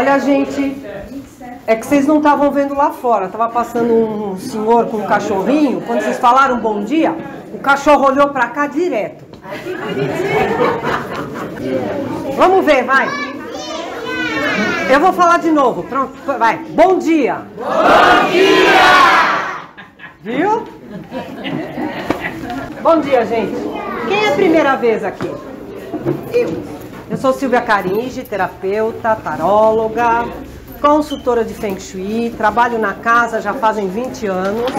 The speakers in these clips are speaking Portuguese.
Olha, gente, é que vocês não estavam vendo lá fora. Tava passando um senhor com um cachorrinho. Quando vocês falaram bom dia, o cachorro olhou pra cá direto. Vamos ver, vai. Eu vou falar de novo. Pronto, vai. Bom dia. Bom dia! Viu? Bom dia, gente. Quem é a primeira vez aqui? Eu sou Silvia Caringe, terapeuta, taróloga, consultora de Feng Shui, trabalho na casa já fazem 20 anos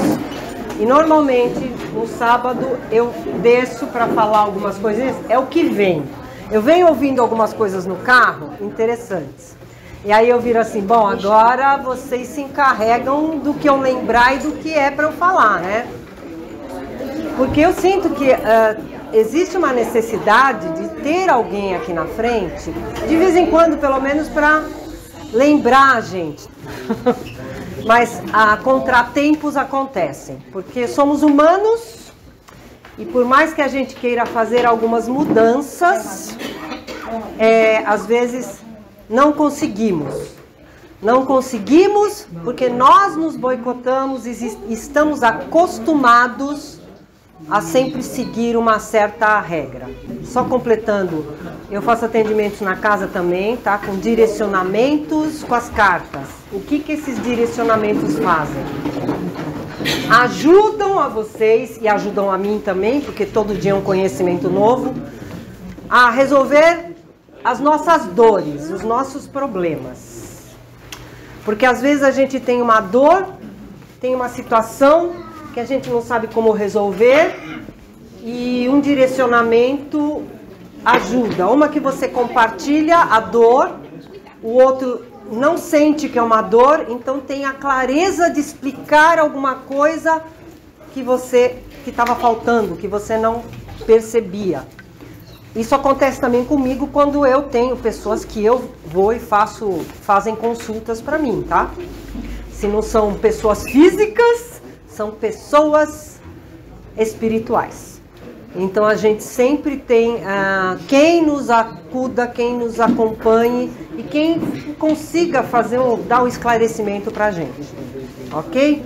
e normalmente no sábado eu desço para falar algumas coisinhas, é o que vem. Eu venho ouvindo algumas coisas no carro interessantes. E aí eu viro assim, bom, agora vocês se encarregam do que eu lembrar e do que é para eu falar, né? Porque eu sinto que existe uma necessidade de ter alguém aqui na frente, de vez em quando, pelo menos, para lembrar a gente. Mas contratempos acontecem, porque somos humanos e por mais que a gente queira fazer algumas mudanças, às vezes não conseguimos. Não conseguimos porque nós nos boicotamos e estamos acostumados a sempre seguir uma certa regra. Só completando, eu faço atendimentos na casa também, tá? Com direcionamentos com as cartas. O que esses direcionamentos fazem? Ajudam a vocês e ajudam a mim também, porque todo dia é um conhecimento novo, a resolver as nossas dores, os nossos problemas. Porque às vezes a gente tem uma dor, tem uma situação que a gente não sabe como resolver e um direcionamento ajuda. Uma que você compartilha a dor, o outro não sente que é uma dor, então tem a clareza de explicar alguma coisa que estava faltando, que você não percebia. Isso acontece também comigo quando eu tenho pessoas que eu vou e fazem consultas para mim, tá? Se não são pessoas físicas, são pessoas espirituais. Então a gente sempre tem quem nos acuda, quem nos acompanhe e quem consiga dar um esclarecimento para a gente, ok?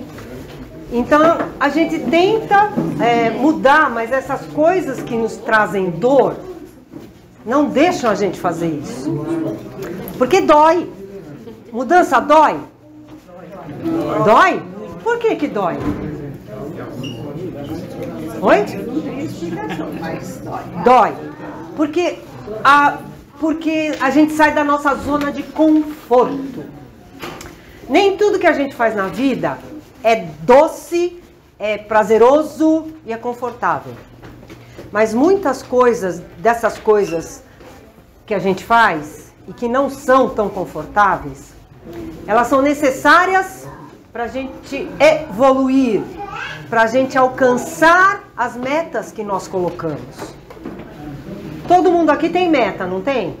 Então a gente tenta mudar, mas essas coisas que nos trazem dor não deixam a gente fazer isso, porque dói. Mudança dói? Dói? Por que dói? Oi? Dói. Porque a gente sai da nossa zona de conforto. Nem tudo que a gente faz na vida é doce, é prazeroso e é confortável. Mas muitas dessas coisas que a gente faz e que não são tão confortáveis, elas são necessárias para a gente evoluir, para a gente alcançar as metas que nós colocamos. Todo mundo aqui tem meta, não tem?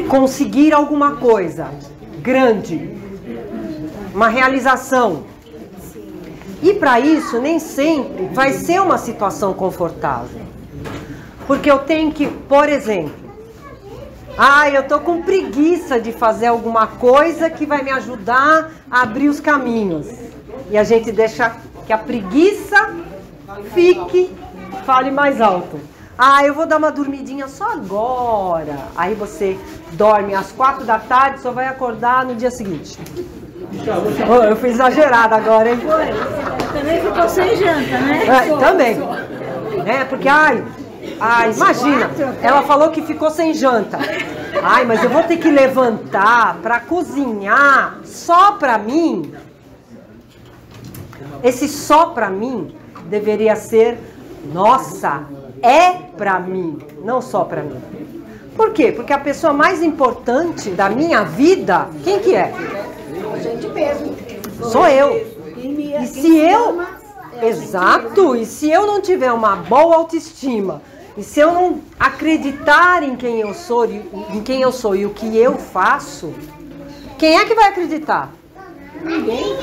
Conseguir alguma coisa grande, uma realização. E para isso, nem sempre vai ser uma situação confortável. Porque eu tenho que, por exemplo, eu tô com preguiça de fazer alguma coisa que vai me ajudar a abrir os caminhos. E a gente deixa que a preguiça fale mais alto. Eu vou dar uma dormidinha só agora. Aí você dorme às 4 da tarde, só vai acordar no dia seguinte. Eu fui exagerada agora, hein? Foi. Também ficou sem janta, né? Também. Porque, imagina, ela falou que ficou sem janta. Mas eu vou ter que levantar para cozinhar só para mim. Esse só para mim deveria ser, nossa, é para mim, não só para mim. Por quê? Porque a pessoa mais importante da minha vida, quem que é? A gente mesmo. Sou eu. E se eu... Exato. E se eu não tiver uma boa autoestima, e se eu não acreditar em quem eu sou e o que eu faço, quem é que vai acreditar? Ninguém.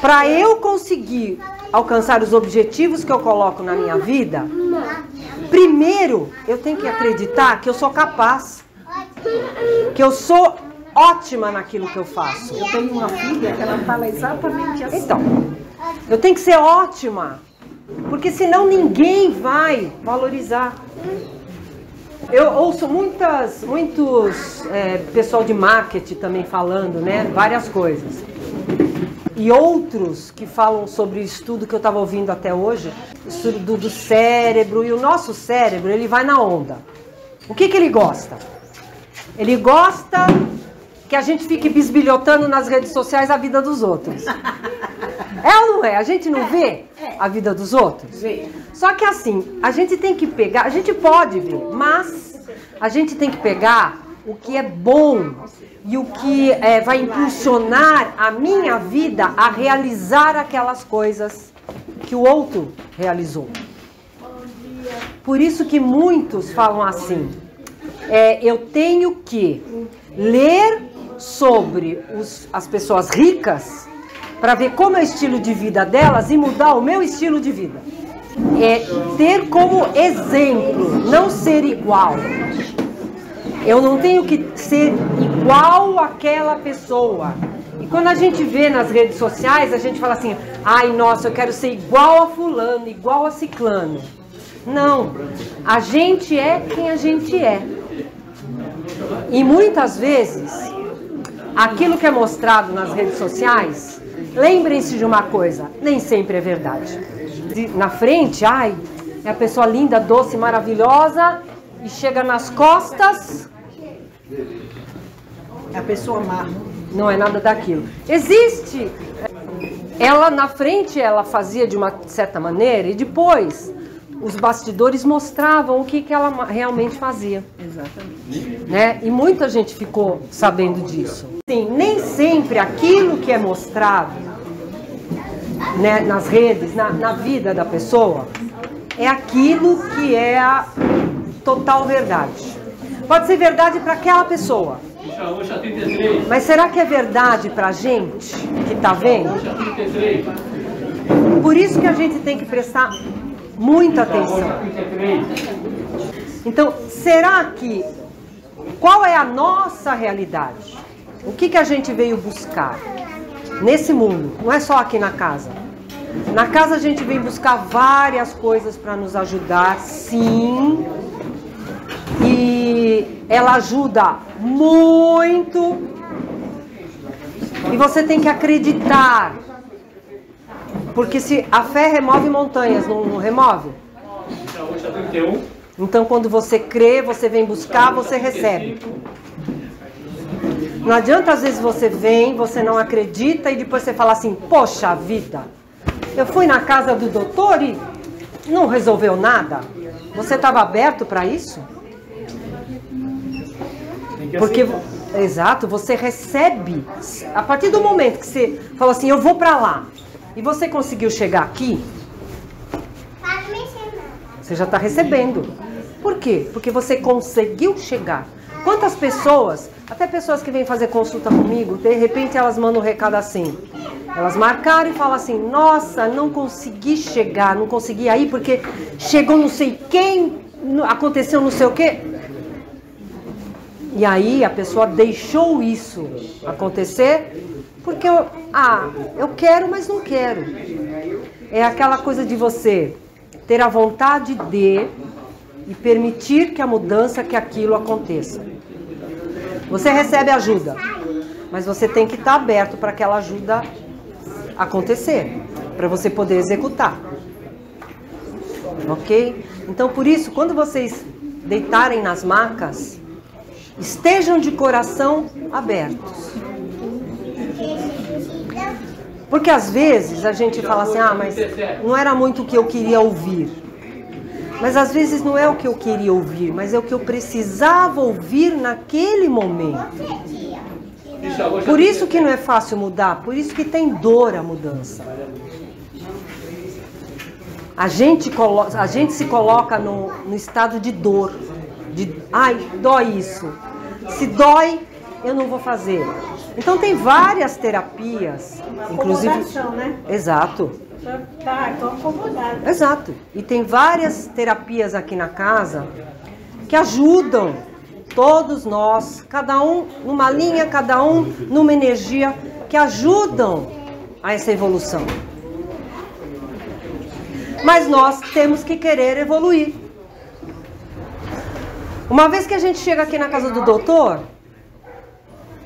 Para eu conseguir alcançar os objetivos que eu coloco na minha vida, primeiro eu tenho que acreditar que eu sou capaz, que eu sou ótima naquilo que eu faço. Eu tenho uma filha que ela fala exatamente assim. Então, eu tenho que ser ótima, porque senão ninguém vai valorizar. Eu ouço muitos pessoal de marketing também falando, né, várias coisas. E outros que falam sobre o estudo que eu estava ouvindo até hoje, estudo do cérebro, e o nosso cérebro, ele vai na onda. O que ele gosta? Ele gosta que a gente fique bisbilhotando nas redes sociais a vida dos outros. É ou não é? A gente não vê a vida dos outros? Só que assim, a gente tem que pegar, a gente pode ver, mas a gente tem que pegar o que é bom e o que vai impulsionar a minha vida a realizar aquelas coisas que o outro realizou. Por isso que muitos falam assim, eu tenho que ler sobre as pessoas ricas para ver como é o estilo de vida delas e mudar o meu estilo de vida. É ter como exemplo, não ser igual. Eu não tenho que ser igual àquela pessoa. E quando a gente vê nas redes sociais, a gente fala assim, ai, nossa, eu quero ser igual a fulano, igual a ciclano. Não, a gente é quem a gente é. E muitas vezes, aquilo que é mostrado nas redes sociais, lembrem-se de uma coisa, nem sempre é verdade. Na frente, ai, é a pessoa linda, doce, maravilhosa, e chega nas costas, É a pessoa má. não é nada daquilo. Existe, ela na frente ela fazia de uma certa maneira, e depois os bastidores mostravam o que ela realmente fazia. Exatamente. Né? E muita gente ficou sabendo disso. Sim, nem sempre aquilo que é mostrado, né, nas redes, na vida da pessoa, é aquilo que é a total verdade. Pode ser verdade para aquela pessoa, mas será que é verdade para a gente que está vendo? Por isso que a gente tem que prestar muita atenção. Então, será que... Qual é a nossa realidade? O que a gente veio buscar nesse mundo? Não é só aqui na casa. Na casa a gente vem buscar várias coisas para nos ajudar, sim. E ela ajuda muito. E você tem que acreditar. Porque se a fé remove montanhas, não remove? Então quando você crê, você vem buscar, você recebe. Não adianta às vezes você vem, você não acredita e depois você fala assim, poxa vida, eu fui na casa do doutor e não resolveu nada. Você estava aberto para isso? Porque, exato, você recebe. A partir do momento que você fala assim, eu vou para lá, e você conseguiu chegar aqui, você já está recebendo. Por quê? Porque você conseguiu chegar. Quantas pessoas, até pessoas que vêm fazer consulta comigo, de repente elas mandam um recado assim. Elas marcaram e falam assim, nossa, não consegui chegar, não consegui ir porque chegou não sei quem, aconteceu não sei o quê. E aí a pessoa deixou isso acontecer porque eu quero, mas não quero. É aquela coisa de você ter a vontade de e permitir que a mudança, que aquilo aconteça. Você recebe ajuda, mas você tem que estar aberto para aquela ajuda acontecer, para você poder executar. Ok? Então, por isso, quando vocês deitarem nas macas, estejam de coração abertos. Porque às vezes a gente fala assim, mas não era muito o que eu queria ouvir. Mas às vezes não é o que eu queria ouvir, mas é o que eu precisava ouvir naquele momento. Por isso que não é fácil mudar, por isso que tem dor a mudança. A gente se coloca no estado de dor. Ai, dói isso. Se dói, eu não vou fazer. Então tem várias terapias, inclusive. Acomodação, né? Exato. Tá, tô acomodada. Exato. E tem várias terapias aqui na casa que ajudam Todos nós, cada um numa linha, cada um numa energia que ajudam a essa evolução. Mas nós temos que querer evoluir. Uma vez que a gente chega aqui na casa do doutor,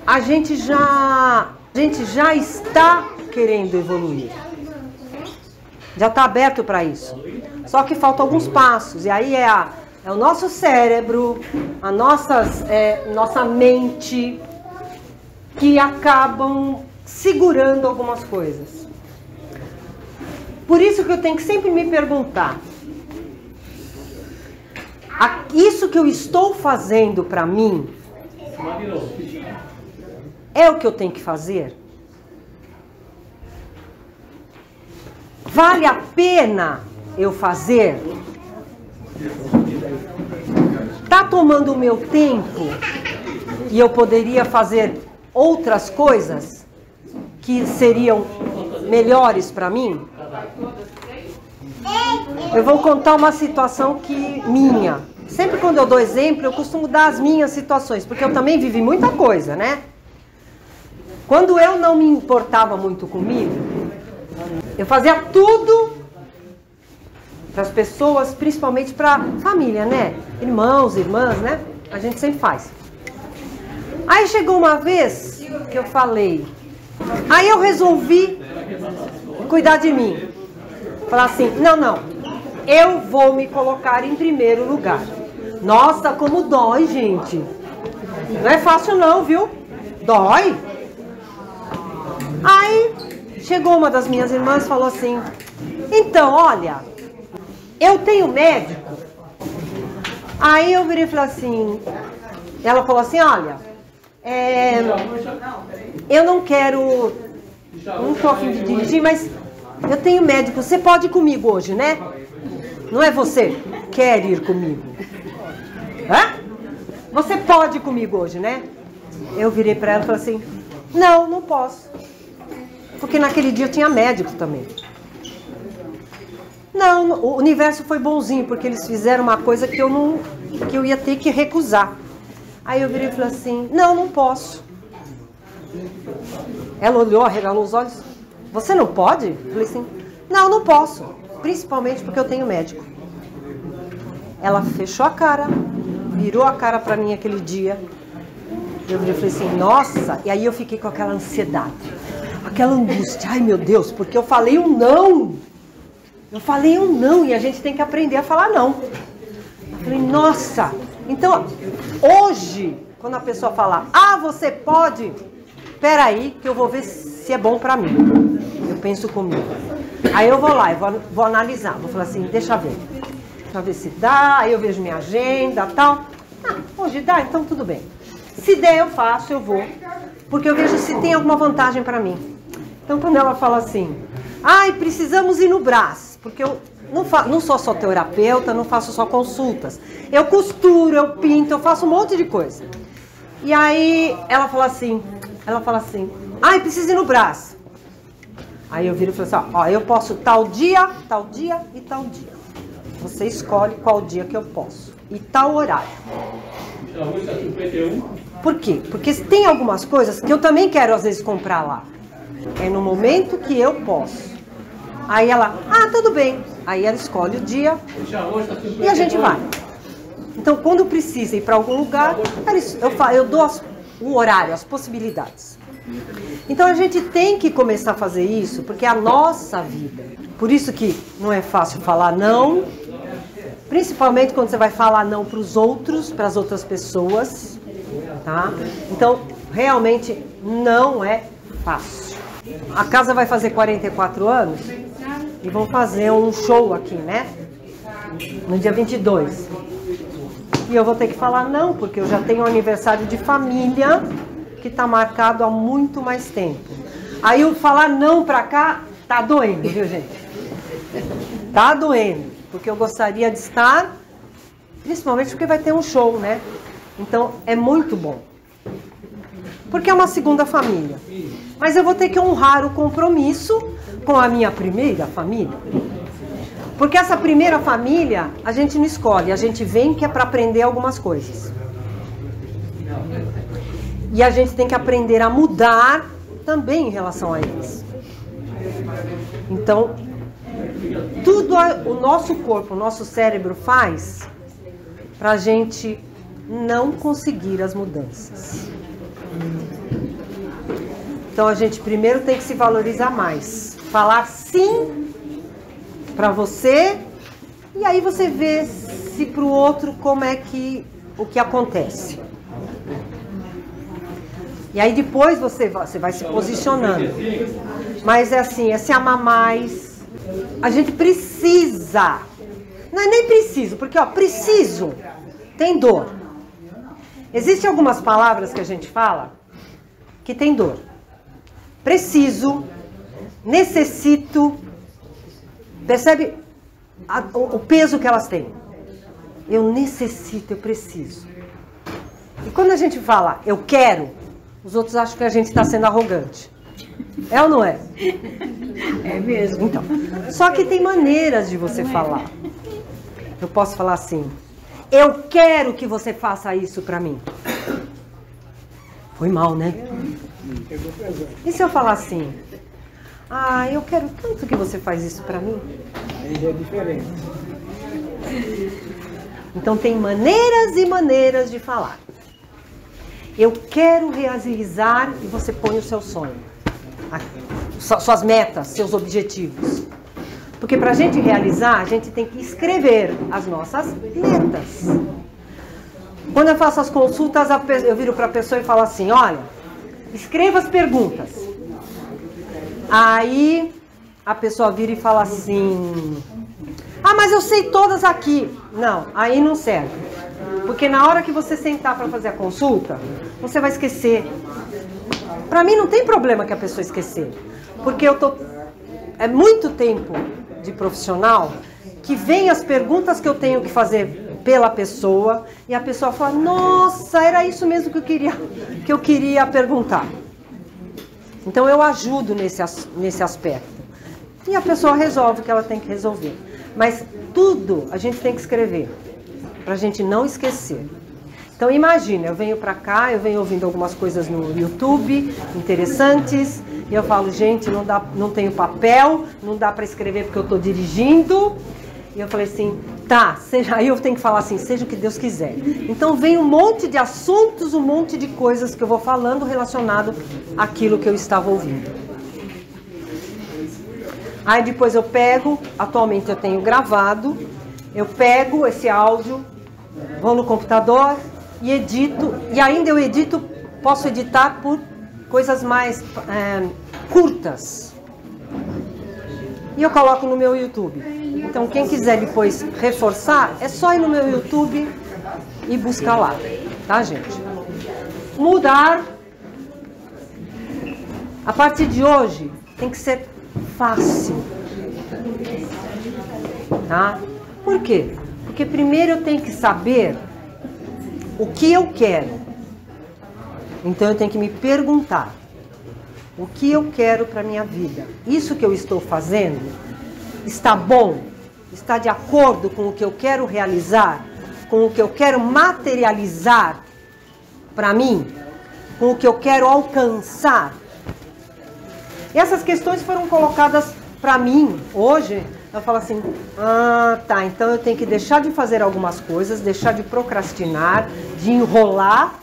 a gente já está querendo evoluir. Já está aberto para isso. Só que faltam alguns passos. E aí é o nosso cérebro, a nossa mente, que acabam segurando algumas coisas. Por isso que eu tenho que sempre me perguntar: isso que eu estou fazendo para mim é o que eu tenho que fazer? Vale a pena eu fazer? Tá tomando o meu tempo e eu poderia fazer outras coisas que seriam melhores para mim? Eu vou contar uma situação minha. Sempre quando eu dou exemplo, eu costumo dar as minhas situações, porque eu também vivi muita coisa, né? Quando eu não me importava muito comigo, eu fazia tudo para as pessoas, principalmente para a família, né? Irmãos, irmãs, né? A gente sempre faz. Aí chegou uma vez que eu falei, aí eu resolvi cuidar de mim. Falar assim, não, eu vou me colocar em primeiro lugar. Nossa, como dói, gente. Não é fácil não, viu? Dói. Aí chegou uma das minhas irmãs e falou assim, então, olha, eu tenho médico. Aí eu virei e falei assim, ela falou assim, olha, eu não quero, não estou a fim de dirigir, mas eu tenho médico, você pode ir comigo hoje, né? Não é você que quer ir comigo? Hã? Você pode ir comigo hoje, né? Eu virei para ela e falei assim, não posso. Porque naquele dia tinha médico também. Não, o universo foi bonzinho, porque eles fizeram uma coisa que eu ia ter que recusar. Aí eu virei e falei assim, não posso. Ela olhou, arregalou os olhos. Você não pode? Eu falei assim, não posso. Principalmente porque eu tenho médico. Ela fechou a cara, virou a cara pra mim aquele dia. Eu virei e falei assim, nossa. E aí eu fiquei com aquela ansiedade, aquela angústia. Ai, meu Deus, porque eu falei um não. Eu falei um não e a gente tem que aprender a falar não. Eu falei, nossa. Então, hoje, quando a pessoa falar, você pode, peraí, que eu vou ver se é bom pra mim. Eu penso comigo. Aí eu vou lá, eu vou analisar. Vou falar assim, deixa eu ver se dá. Aí eu vejo minha agenda e tal. Hoje dá, então tudo bem. Se der, eu faço, eu vou. Porque eu vejo se tem alguma vantagem pra mim. Então, quando ela fala assim, precisamos ir no Brás. Porque eu não sou só terapeuta, não faço só consultas. Eu costuro, eu pinto, eu faço um monte de coisa. E aí ela fala assim, precisa ir no Brás. Aí eu viro e falo assim, eu posso tal dia e tal dia. Você escolhe qual dia que eu posso. E tal horário. Por quê? Porque tem algumas coisas que eu também quero às vezes comprar lá. É no momento que eu posso. Aí ela, tudo bem. Aí ela escolhe o dia e a gente vai. Então, quando precisa ir para algum lugar, eu dou o horário, as possibilidades. Então, a gente tem que começar a fazer isso, porque é a nossa vida. Por isso que não é fácil falar não, principalmente quando você vai falar não para os outros, para as outras pessoas, tá? Então, realmente não é fácil. A casa vai fazer 44 anos e vão fazer um show aqui, né? No dia 22. E eu vou ter que falar não, porque eu já tenho um aniversário de família que está marcado há muito mais tempo. Aí eu falar não pra cá, tá doendo, viu, gente? Tá doendo, porque eu gostaria de estar, principalmente porque vai ter um show, né? Então, é muito bom. Porque é uma segunda família. Mas eu vou ter que honrar o compromisso com a minha primeira família. Porque essa primeira família, a gente não escolhe, a gente vem que é para aprender algumas coisas. E a gente tem que aprender a mudar também em relação a eles. Então, tudo o nosso corpo, o nosso cérebro faz para a gente não conseguir as mudanças. Então, a gente primeiro tem que se valorizar mais. Falar sim para você, e aí você vê se para o outro como é que o que acontece. E aí depois você vai se posicionando. Mas é assim, é se amar mais. A gente precisa. Não é nem preciso, porque ó, preciso tem dor. Existem algumas palavras que a gente fala que tem dor. Preciso, necessito. Percebe o peso que elas têm? Eu necessito, eu preciso. E quando a gente fala eu quero, os outros acham que a gente está sendo arrogante. É ou não é? É mesmo. Então, só que tem maneiras de você falar. Eu posso falar assim: eu quero que você faça isso pra mim. Foi mal, né? E se eu falar assim: ah, eu quero tanto que você faz isso pra mim? Aí é diferente. Então tem maneiras e maneiras de falar. Eu quero realizar, e você põe o seu sonho, suas metas, seus objetivos. Porque para a gente realizar, a gente tem que escrever as nossas metas. Quando eu faço as consultas, eu viro para a pessoa e falo assim: olha, escreva as perguntas. Aí a pessoa vira e fala assim: ah, mas eu sei todas aqui. Não, aí não serve. Porque na hora que você sentar para fazer a consulta, você vai esquecer. Para mim não tem problema que a pessoa esquecer. Porque é muito tempo de profissional que vem as perguntas que eu tenho que fazer pela pessoa e a pessoa fala: nossa, era isso mesmo que eu queria perguntar. Então eu ajudo nesse aspecto. E a pessoa resolve o que ela tem que resolver. Mas tudo a gente tem que escrever, pra gente não esquecer. Então imagina, eu venho pra cá, eu venho ouvindo algumas coisas no YouTube, interessantes, e eu falo: gente, não tenho papel, não dá pra escrever porque eu tô dirigindo. E eu falei assim: tá, aí eu tenho que falar assim: seja o que Deus quiser. Então vem um monte de assuntos, um monte de coisas que eu vou falando relacionado àquilo que eu estava ouvindo. Aí depois eu pego, atualmente eu tenho gravado, eu pego esse áudio, vou no computador e edito, e ainda eu edito, posso editar por coisas mais curtas. E eu coloco no meu YouTube. Então quem quiser depois reforçar, é só ir no meu YouTube e buscar lá, tá, gente? Mudar, a partir de hoje, tem que ser fácil, tá? Por quê? Porque primeiro eu tenho que saber o que eu quero. Então eu tenho que me perguntar: o que eu quero para minha vida? Isso que eu estou fazendo está bom? Está de acordo com o que eu quero realizar? Com o que eu quero materializar para mim? Com o que eu quero alcançar? E essas questões foram colocadas para mim hoje. Eu falo assim: ah, tá, então eu tenho que deixar de fazer algumas coisas, deixar de procrastinar, de enrolar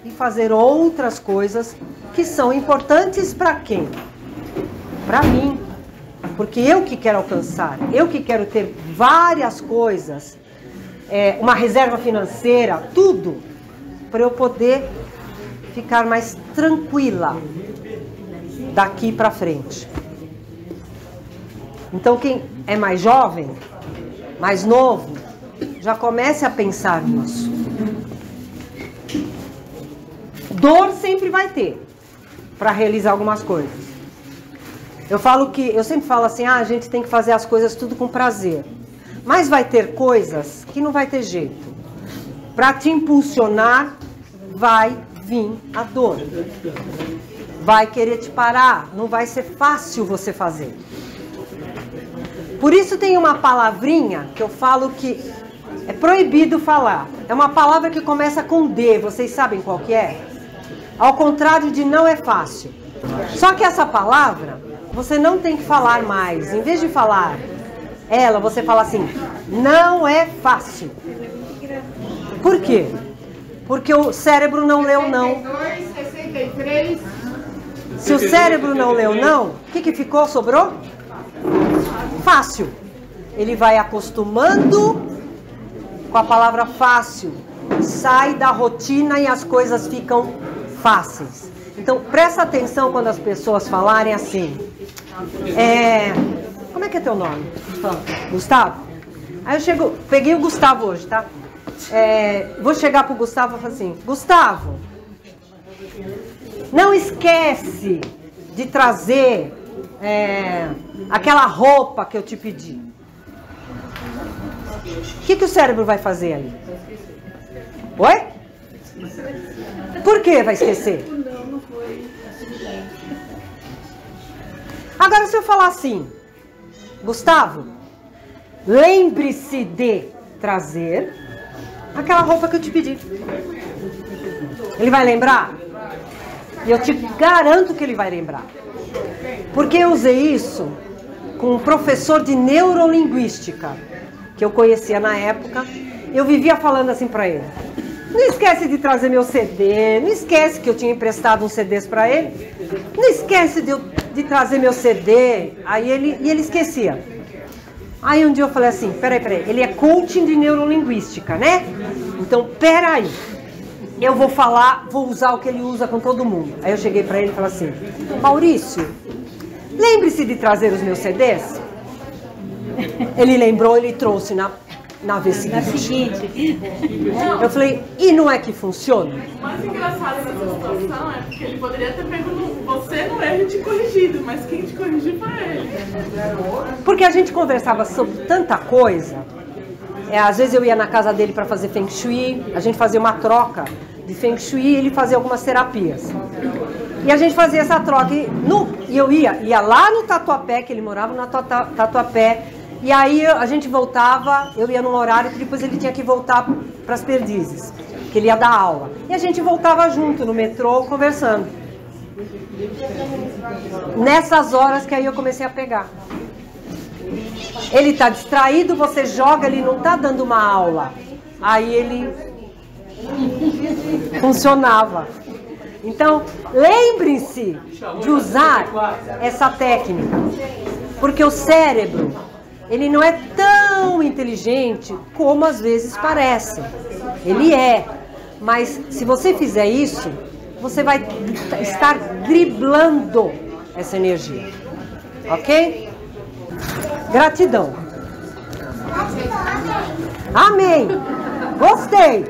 e fazer outras coisas que são importantes para quem? Para mim. Porque eu que quero alcançar, eu que quero ter várias coisas, uma reserva financeira, tudo, para eu poder ficar mais tranquila daqui para frente. Então quem é mais jovem, mais novo, já comece a pensar nisso. Dor sempre vai ter para realizar algumas coisas. Eu sempre falo assim: ah, a gente tem que fazer as coisas tudo com prazer. Mas vai ter coisas que não vai ter jeito. Para te impulsionar, vai vir a dor. Vai querer te parar, não vai ser fácil você fazer. Por isso tem uma palavrinha que eu falo que É proibido falar. É uma palavra que começa com D. Vocês sabem qual que é? Ao contrário de não é fácil. Só que essa palavra, você não tem que falar mais. Em vez de falar ela, você fala assim, não é fácil. Por quê? Porque o cérebro não leu não. 62, 63. Se o cérebro não leu não, o que ficou? Sobrou? Fácil. Ele vai acostumando com a palavra fácil. Sai da rotina e as coisas ficam fáceis. Então, presta atenção quando as pessoas falarem assim. Como é que é teu nome? Gustavo? Aí eu peguei o Gustavo hoje, tá? Vou chegar pro Gustavo e falar assim, Gustavo, não esquece de trazer aquela roupa que eu te pedi. O que o cérebro vai fazer aí? Oi? Por que vai esquecer? Agora se eu falar assim, Gustavo, lembre-se de trazer aquela roupa que eu te pedi. Ele vai lembrar? E eu te garanto que ele vai lembrar. Porque eu usei isso com um professor de neurolinguística que eu conhecia na época. Eu vivia falando assim pra ele, não esquece de trazer meu CD, não esquece que eu tinha emprestado uns CDs pra ele, não esquece de trazer meu CD. Aí ele esquecia. Aí um dia eu falei assim, peraí, ele é coaching de neurolinguística, né? Então, peraí, eu vou usar o que ele usa com todo mundo. Aí eu cheguei pra ele e falei assim, Maurício, lembre-se de trazer os meus CDs? Ele lembrou, ele trouxe na vez seguinte. Eu falei, e não é que funciona? O mais engraçado nessa situação é porque ele poderia ter pego você no erro e te corrigido, mas quem te corrigiu foi ele. Porque a gente conversava sobre tanta coisa. Às vezes eu ia na casa dele para fazer Feng Shui, a gente fazia uma troca de Feng Shui e ele fazia algumas terapias. E a gente fazia essa troca. E eu ia lá no Tatuapé, que ele morava no Tatuapé. E aí a gente voltava, eu ia num horário que depois ele tinha que voltar para as Perdizes, que ele ia dar aula. E a gente voltava junto no metrô, conversando. Nessas horas que aí eu comecei a pegar. Ele está distraído, você joga, ele não está dando uma aula. Aí ele funcionava. Então, lembre-se de usar essa técnica, porque o cérebro, ele não é tão inteligente como às vezes parece. Ele é, mas se você fizer isso, você vai estar driblando essa energia. Ok? Gratidão. Amém. Gostei.